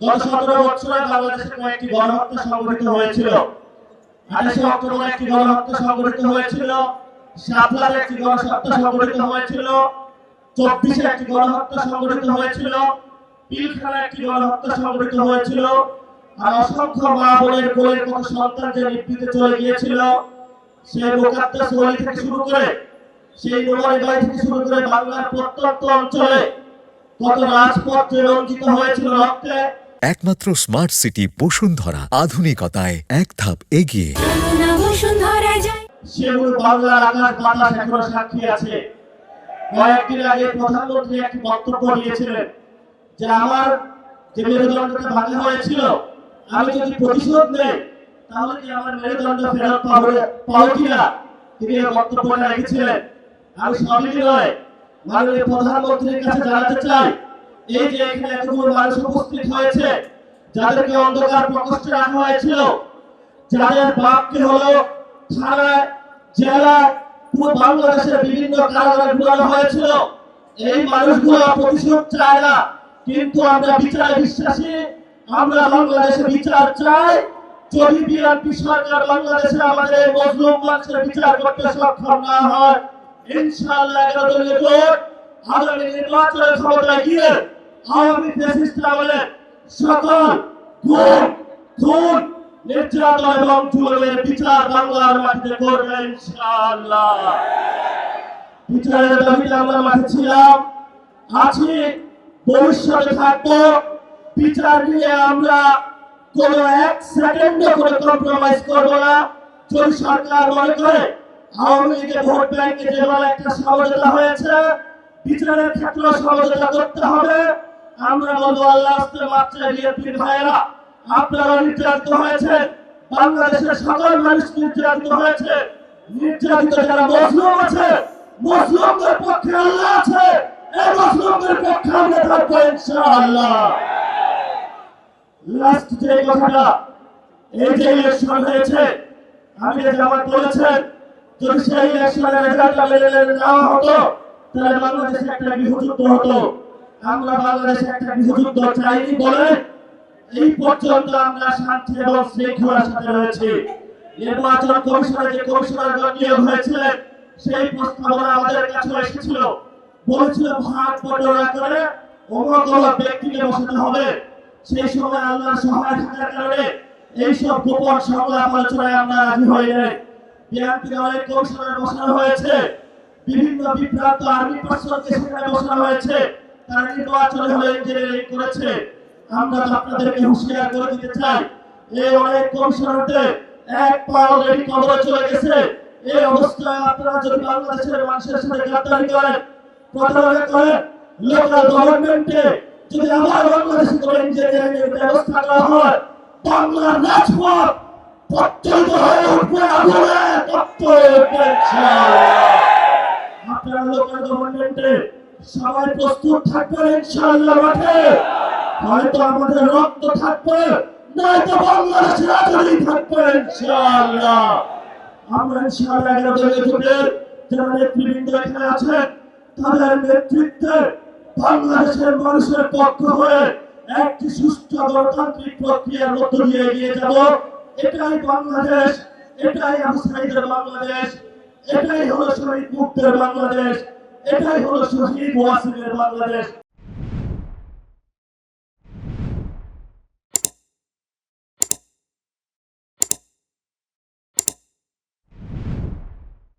গত 17 বছরে বাংলাদেশে কয়েকটি গণহত্যা সংঘটিত হয়েছিল। 28 অক্টোবর একটি গণহত্যা সংঘটিত হয়েছিল, শাপলাতে একটি গণহত্যা সংঘটিত হয়েছিল, 24-এ একটি গণহত্যা সংঘটিত হয়েছিল, পিলখানায় একটি গণহত্যা সংঘটিত হয়েছিল। আর অসংখ্য মা বোনের কোলের কত সন্তান যে নিভৃতে চলে গিয়েছিল, সেই মুকাদ্দাস ওয়ালি থেকে শুরু করে, সেই নোমানি বাড়ি থেকে শুরু করে বাংলার প্রত্যন্ত অঞ্চলে কত রাজপথ যে রঞ্জিত হয়েছিল রক্তে। একমাত্র স্মার্ট সিটি বসুন্ধরা, আধুনিকতায় এক ধাপ এগিয়ে। সেগুলো বাংলার আকাশ বাতাস এখনো সাক্ষী আছে। কয়েকদিন আগে প্রধানমন্ত্রী একটি বক্তব্য দিয়েছিলেন যে আমার যে মেরুদণ্ডটা ভাঙা হয়েছিল, আমি যদি প্রতিশোধ নেই তাহলে কি আমার মেরুদণ্ড ফেরত পাবো কিনা, তিনি এই বক্তব্যটা রেখেছিলেন। আমি সবিনয় মাননীয় প্রধানমন্ত্রীর কাছে জানাতে চাই, এই যে এখানে এতগুলো মানুষ উপস্থিত হয়েছে, যাদেরকে অন্ধকার প্রকোষ্ঠে রাখা হয়েছিল, যাদের বাপকে হলো থানায়, জেলায়, পুরো বাংলাদেশের বিভিন্ন কারাগারে ঢুকানো হয়েছিল, এই মানুষগুলো প্রতিশোধ চায় না, কিন্তু আমরা বিচারে বিশ্বাসী। আমরা বাংলাদেশে বিচার চাই। যদি বিএনপি সরকার বাংলাদেশে আমাদের মজলুম মানুষের বিচার করতে সক্ষম না হয়, ইনশাআল্লাহ 11 দলীয় জোট আগামী নির্বাচনের ক্ষমতায় গিয়ে আওয়ামী ফ্যাসিস্ট আমলের সকল গুম, খুন, নির্যাতন এবং জুলুমের বিচার বাংলার মাটিতে করবে ইনশাআল্লাহ। বিচারের দাবিতে আমরা মাঠে ছিলাম, আছি, ভবিষ্যতে থাকবো। বিচার নিয়ে আমরা কোনো এক সেকেন্ডও কোনো কম্প্রোমাইজ করবো না। যদি সরকার মনে করে আওয়ামী লীগের ভোট ব্যাংকে যেভাবে একটা সমঝোতা হয়েছে, বিচারের ক্ষেত্রে সমঝোতা করতে হবে, আমরা বলবো আল্লাহ রাস্তায় মাত্রায় বিএনপির ভাইয়েরা, আপনারা নির্যাতিত হয়েছে, বাংলাদেশের সকল মানুষ নির্যাতিত হয়েছে। নির্যাতিত যারা মজলুম আছে, মজলুমদের পক্ষে আল্লাহ আছে, এই মজলুমদের পক্ষে আমরা থাকবো ইনশাআল্লাহ। লাস্ট যে কথাটা, এই যে ইলেকশন হয়েছে, আমি যে জামাত বলেছেন, যদি সেই ইলেকশনের রেজাল্টটা মেনে নেওয়া হতো তাহলে বাংলাদেশে একটা গৃহযুদ্ধ হতো। আমরা বাংলাদেশে একটা গৃহযুদ্ধ চাইনি বলে এই পর্যন্ত আমরা শান্তি এবং শৃঙ্খলার সাথে রয়েছি। নির্বাচন কমিশনে যে কমিশনারগণ নিয়োগ হয়েছিলেন, সেই প্রস্তাবনা আমাদের কাছে এসেছিল, বলেছিল ভাগ বটরা করে অমুক অমুক ব্যক্তিকে বসাতে হবে। সেই সময় আল্লাহর সহায় থাকার কারণে এইসব গোপন সংলাপ আলোচনায় আমরা রাজি হই নাই। বিএনপির অনেক কমিশনার বসানো হয়েছে, বিভিন্ন বিভ্রান্ত আর্মি পার্সনকে সেখানে বসানো হয়েছে, তারা নির্বাচনে হলে ইঞ্জিনিয়ারিং করেছে। আমরা আপনাদেরকে হুঁশিয়ার করে দিতে চাই, এই অনেক কমিশনারদের এক পা অলরেডি কবরে চলে গেছে। এই অবস্থায় আপনারা যদি বাংলাদেশের মানুষের সাথে গাদ্দারি করেন, প্রতারণা করেন, লোকাল গভর্নমেন্টে যদি আমার বাংলাদেশে করে ইঞ্জিনিয়ারিং এর ব্যবস্থা করা হয়, বাংলার রাজপথ প্রত্যন্ত হয়ে উঠবে, আগুনে তপ্ত হয়ে উঠবে ইনশাআল্লাহ। আপনারা লোকাল গভর্নমেন্টে সবাই প্রস্তুত থাকবেন ইনশাআল্লাহ। মাঠে হয়তো আমাদের রক্ত থাকবে, নয়তো বাংলাদেশের আজাদি থাকবে ইনশাআল্লাহ। আমরা ইনশাআল্লাহ 11 দলীয় জোটের যারা নেতৃবৃন্দ এখানে আছেন, তাদের নেতৃত্বে বাংলাদেশের মানুষের পক্ষ হয়ে একটি সুষ্ঠু গণতান্ত্রিক প্রক্রিয়ার মধ্য দিয়ে এগিয়ে যাব। এটাই বাংলাদেশ, এটাই আবু সাঈদের বাংলাদেশ, এটাই হলো শহীদ মুক্তির বাংলাদেশ, এটাই হলো শহীদ ওয়াসিমের বাংলাদেশ।